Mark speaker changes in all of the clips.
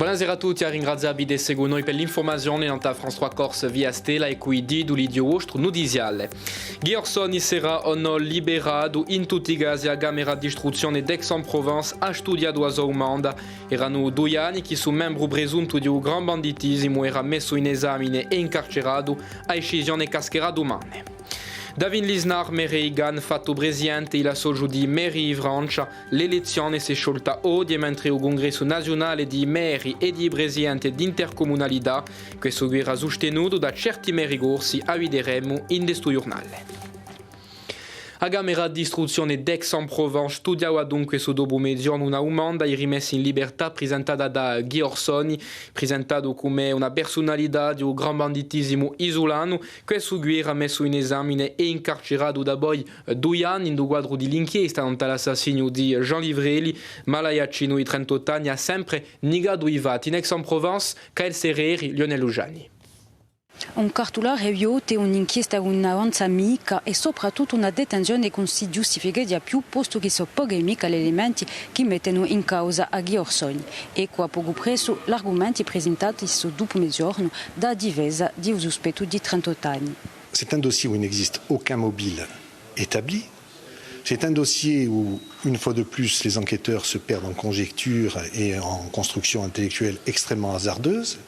Speaker 1: Buonasera a tutti, ringraziavi di seguire noi per l'informazione in France 3 Corse via Stella e qui di Lidio Ostro Nudiziale. Ghiorson sarà o liberato in tutti i casi a camera di istruzione d'Aix-en-Provence ha studiato a Zoumanda. Erano 2 anni che su membro presunto di un gran banditismo era messo in esame e incarcerato a decisione cascherà domani. David Lisnar Mereigan fatto presidente la soggio di Meri Francia, l'elezione si è sciolta oggi mentre il congresso nazionale di Meri e di presidente di intercomunalità, questo era sostenuto da certi meri corsi, a vedremo in questo giornale. La Camera di istruzione d'Aix-en-Provence studiava dunque su dopo mezzogiorno una domanda e rimessa in libertà presentata da Ghiorson, presentato come una personalità di un gran banditismo isolano, questo era messo in esame e incarcerato da poi 2 anni in quadro di l'inchiesta contro l'assassinio di Jean Livreli, ma l'aiacino di 38 anni ha sempre negato i fatti. In Aix-en-Provence, Kael Serreri, Lionel Ujani.
Speaker 2: Un cartolare viote, un'inchiesta un'avanza amica e soprattutto una detenzione che non si giustifica di più posto che sono polemiche agli elementi che mettono in causa a Ghiorson. E qua poco presso gli argomenti presentati su dopo mezzogiorno da difesa di un sospetto di 38 anni.
Speaker 3: C'est un dossier où il n'existe aucun mobile établi. C'est un dossier où, une fois de plus, les enquêteurs se perdent en conjectures et en constructions intellectuelles extrêmement hasardeuses.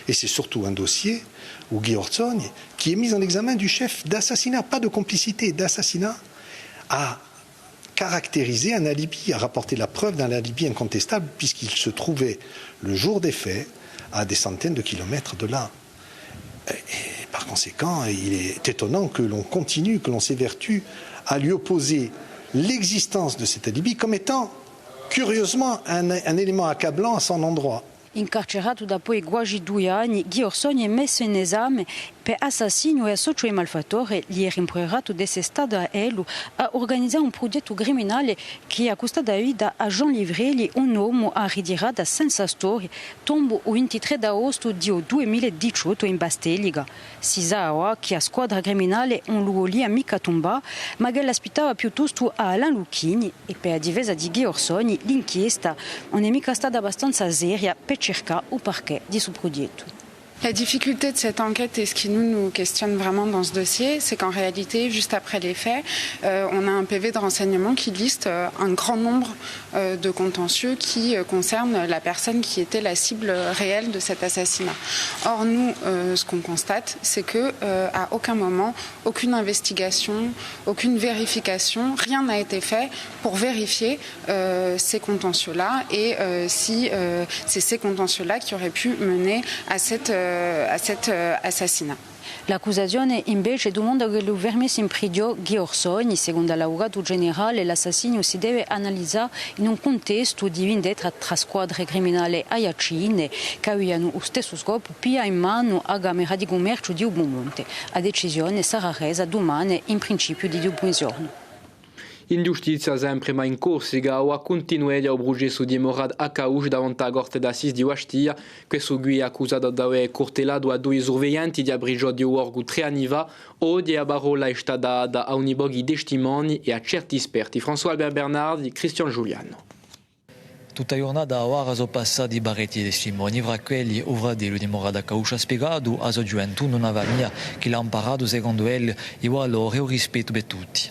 Speaker 3: Et c'est surtout un dossier où Guy Orson, qui est mis en examen du chef d'assassinat, pas de complicité, d'assassinat, a caractérisé un alibi, a rapporté la preuve d'un alibi incontestable puisqu'il se trouvait le jour des faits à des centaines de kilomètres de là. Et par conséquent, il est étonnant que l'on continue, que l'on s'évertue à lui opposer l'existence de cet alibi comme étant, curieusement, un élément accablant à son endroit.
Speaker 2: Incarcerato da poi quasi 2 anni, Ghiorson è messo in esame per assassinio e associo ai malfattori. Gli è rimproverato di essere stato a Elo a organizzare un progetto criminale che ha costato la vita a Jean Livreli, un uomo a ritirata senza storia, tombo il 23 agosto di 2018 in Basteliga. Si sa che la squadra criminale un luogo lì a mica tomba, ma che l'aspettava piuttosto a Alain Lucchini e per la difesa di Ghiorson l'inchiesta non è mica stata abbastanza seria per cercare il perché di suo progetto.
Speaker 4: La difficulté de cette enquête et ce qui nous questionne vraiment dans ce dossier, c'est qu'en réalité, juste après les faits, on a un PV de renseignement qui liste un grand nombre de contentieux qui concernent la personne qui était la cible réelle de cet assassinat. Or, nous, ce qu'on constate, c'est que à aucun moment, aucune investigation, aucune vérification, rien n'a été fait pour vérifier ces contentieux-là et si c'est ces contentieux-là qui auraient pu mener à cet assassinat.
Speaker 2: L'accusazione invece domanda che lo vermesse in prigione Ghiorson. Secondo l'avvocato generale, l'assassinio si deve analizzare in un contesto di vendetta tra squadre criminali aiacine che avevano lo stesso scopo pia in mano a Camera di Commercio di Ubomonte. La decisione sarà resa domani in principio di buongiorno.
Speaker 1: In giustizia sempre ma in Corsica o a continuare a processo di Morad Akaush davanti alla Corte d'Assise di Ostia. Questo qui è accusato di aver cortellato a 2 sorveglianti di abrigio di Uorgu 3 anni fa. Oggi la parola è stata data a un pochi testimoni e a certi esperti. François Albert Bernardi, Christian Giuliano.
Speaker 5: Tutta la giornata a ora sono passati parecchi testimoni, fra quelli Ovradiello di Morad Akaush ha spiegato a sua gioventù non aveva che l'ha imparato secondo lui il valore e il rispetto per tutti.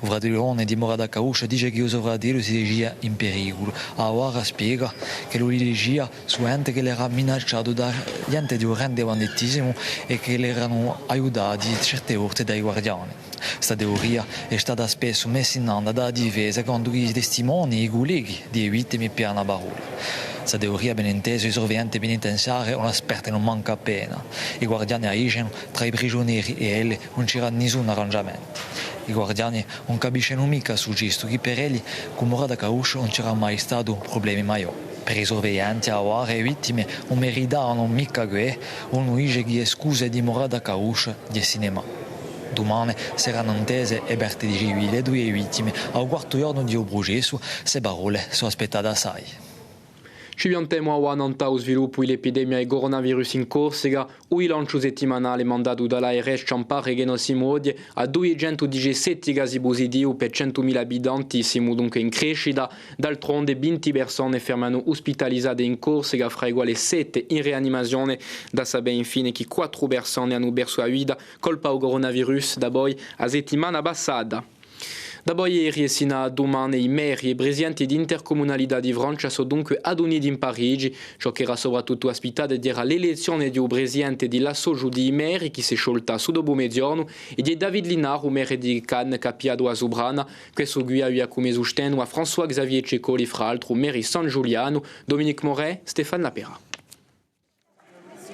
Speaker 5: Ovradiello di Morad Akaush dice che Ovradiello si regia in pericolo. A ora spiega che lui regia su ente che l'era minacciato dagli enti di orrendo banditismo e che l'erano aiutati certe volte dai guardiani. Questa teoria è stata spesso messa in onda dalla difesa contro i testimoni e i colleghi di vittime per una parola. Questa teoria ben intesa i sorveglianti penitenziari non aspettano non manca appena. I guardiani agiscono tra i prigionieri e elle non c'era nessun arrangiamento. I guardiani non capiscono mica su questo che per elli con Morad Akaush non c'era mai stato problemi maggiori. Per i sorveglianti a ora e vittime non meritavano mica che uno dice che scuse di Morad Akaush di cinema. Domani saranno intese e aperte di civile 2 vittime. Al quarto giorno di processo, queste parole sono aspettate assai.
Speaker 1: Ci piantiamo a Nanta o sviluppo dell'epidemia di coronavirus in Corsica, o il lancio settimanale mandato dall'ARS Ciampare che non si muove a 217 casi positivi per 100.000 abitanti, siamo dunque in crescita. D'altronde 20 persone fermano ospitalizzate in Corsica, fra i quali 7 in rianimazione. Da sapere infine che 4 persone hanno perso la vita colpa del coronavirus da poi a settimana passata. Da poi ieri e sino a domani i meri e i presidenti di intercomunalità di Francia sono dunque aduniti in Parigi. Ciò che era soprattutto ospitato era l'elezione di un presidente dell'Associo di meri che si è sciolta su dopo mezzogiorno e di David Linard, mare di Cannes, capiato a Sobrana. Questo qui aveva come sostegno a François Xavier Cecoli, fra l'altro meri San Giuliano, Dominique Moret, Stéphane Lapera.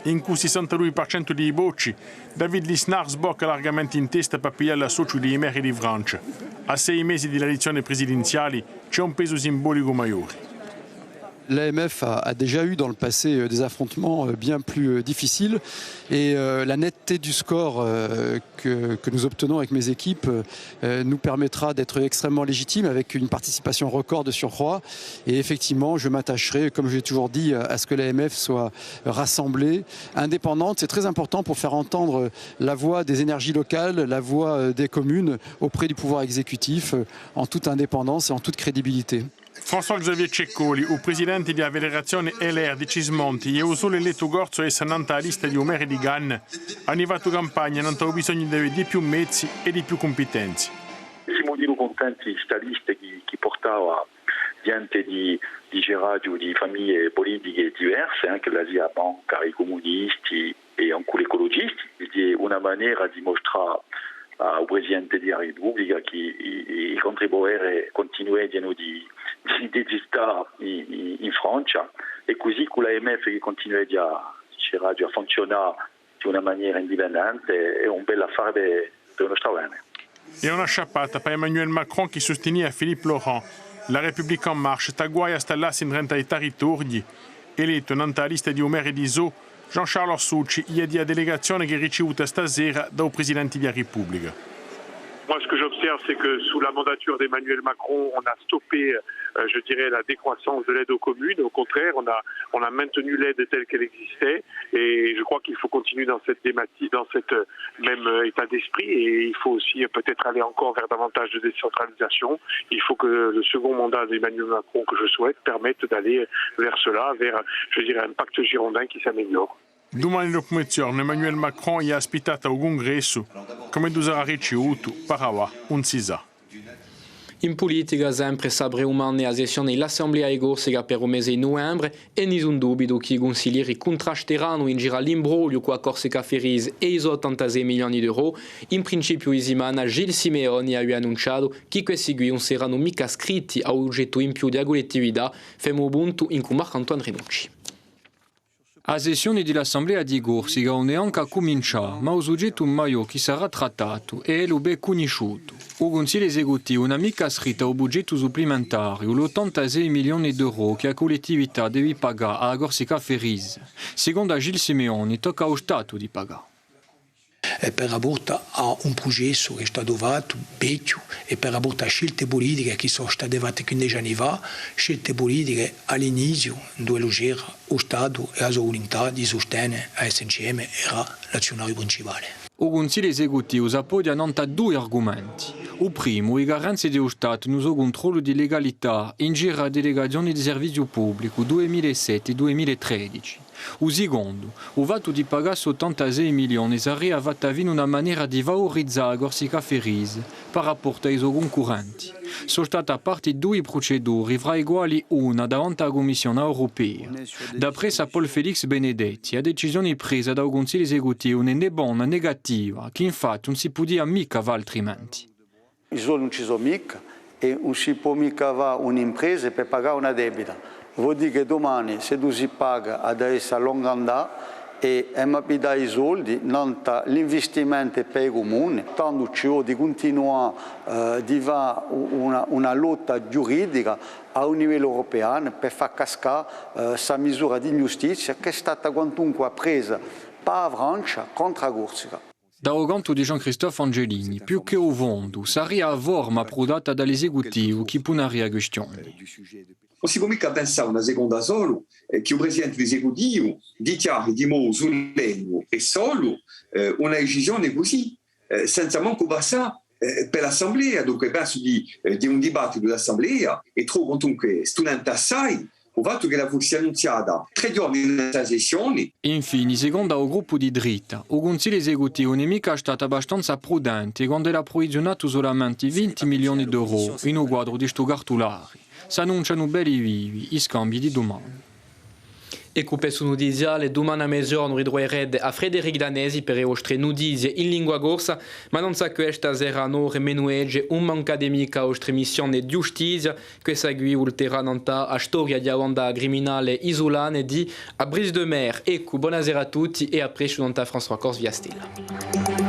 Speaker 6: In cui 62% dei bocci, David Lisnard sbocca largamente in testa per pigliare l'associo dei meri di Francia. A 6 mesi delle elezioni presidenziali c'è un peso simbolico maggiore.
Speaker 7: L'AMF a déjà eu dans le passé des affrontements bien plus difficiles et la netteté du score que nous obtenons avec mes équipes nous permettra d'être extrêmement légitimes avec une participation record de surcroît. Et effectivement, je m'attacherai, comme je l'ai toujours dit, à ce que l'AMF soit rassemblée, indépendante. C'est très important pour faire entendre la voix des énergies locales, la voix des communes auprès du pouvoir exécutif en toute indépendance et en toute crédibilité.
Speaker 6: François Xavier Cecoli, il presidente della federazione LR di Cismonti, e il solo eletto Gorzo e sananta la lista di Omeri di Ganne, hanno fatto campagna, non hanno bisogno di avere di più mezzi e di più competenze.
Speaker 8: Siamo contenti di questa lista che portava gente di geraggio di famiglie politiche diverse, anche la Zia Banca, i comunisti e anche gli ecologisti, è una maniera di mostrare al Presidente della Repubblica che i contribuenti continuano di esistere in Francia e così con l'AMF che continua a funzionare di una maniera indipendente è un bel affare per il nostro bene.
Speaker 6: E una sciappata per Emmanuel Macron che sosteneva Philippe Laurent. La Repubblica en Marche sta guai a stallarsi in 30 territori. Eletto nella lista di Omer e di Zo, Jean-Charles Orsucci gli ha di delegazione che è ricevuta stasera dal Presidente della Repubblica.
Speaker 9: Moi, ce que j'observe, c'est que sous la mandature d'Emmanuel Macron, on a stoppé, je dirais, la décroissance de l'aide aux communes. Au contraire, on a maintenu l'aide telle qu'elle existait. Et je crois qu'il faut continuer dans cette même état d'esprit. Et il faut aussi peut-être aller encore vers davantage de décentralisation. Il faut que le second mandat d'Emmanuel Macron, que je souhaite, permette d'aller vers cela, vers, je dirais, un pacte girondin qui s'améliore.
Speaker 6: Domani dopo mezzogiorno Emmanuel Macron gli ha ospitato al congresso, come sarà ricevuto, parava un si sa.
Speaker 1: In politica sempre sabre umane a sessione dell'Assemblea di Corsica per il mese di novembre e nessun dubbio che i consiglieri contrasteranno in giro l'imbroglio con la Corsica Ferries e i 86 milioni di euro. In principio di settimana Gilles Simeoni ha annunciato che questi qui non saranno mica scritti a oggetto in più di collettività. Femo punto in cui Marc-Antoine Renucci.
Speaker 10: A sessione dell'Assemblea di Corsica non è anche cominciata, ma il soggetto maggiore che sarà trattato è lo ben conosciuto. Il Consiglio esecutivo non ha mica scritto un budgetto supplementare, l'86 milioni di euro che la collettività deve pagare alla Corsica Ferries. Secondo Gilles Simeoni, tocca allo Stato di pagare.
Speaker 11: Per rapporto a un progetto che è stato fatto vecchio e per rapporto a scelte politiche che sono state fatte 15 anni fa, scelte politiche all'inizio dove c'era lo Stato e la sua volontà di sostenere a SNCM era l'azionario principale.
Speaker 10: Il Consiglio esecutivo si appoggia a due argomenti. Il primo, le garanzie dello Stato nel suo controllo di legalità in giro a delegazione di servizio pubblico 2007-2013. Il secondo, il fatto di pagare 86 milioni sarebbe fatta in una maniera di valorizzare la Corsica Ferries per rapporto ai suoi concorrenti. Sono state parte due procedure, fra i quali una davanti alla Commissione europea. D'après Paul Félix Benedetti, la decisione presa dal Consiglio esecutivo non è buona, negativa, che infatti non si può dire mica va altrimenti.
Speaker 12: I soldi non ci sono mica e non si può mica va un'impresa per pagare una debita. Vuol dire che domani se tu si paga adesso a lungo andare e mi dai i soldi, l'investimento per i comuni, tanto ci vuole continuare di fare una lotta giuridica a un livello europeo per far cascare questa misura di giustizia che è stata quantunque presa per la Francia contro la Corsica.
Speaker 10: Da oganto di Jean-Christophe Angelini, più che o vondo, saria a forma prodata dall'esecutivo che punaria questione.
Speaker 13: Non si può mica pensare una seconda solo che il Presidente dell'Esecutivo dichiari di nuovo sull'ENU e solo una decisione così, senza manco passare per l'Assemblea. Dunque penso di un dibattito dell'Assemblea e trovo dunque studente assai o fatto che la fosse annunciata 3 giorni in sessione.
Speaker 10: Infine, secondo il gruppo di dritta, il Consiglio esecutivo nemico è stato abbastanza prudente quando ha approvvigionato solamente 20 milioni di euro in un quadro di sto cartolare. Si annunciano belli vivi i scambi di domande.
Speaker 1: E coupé su nudiziale, domani a mezzogiorno ridroered a Frederic Danesi per le vostre nudizie in lingua corsa, ma non sa questa sera nore menuegge un'accademica a vostra missione di giustizia che segui ulteriormente a storia di onda criminale isolane di a Brise de Mer. Ecco, buonasera a tutti e a presto da François Corse via Stella.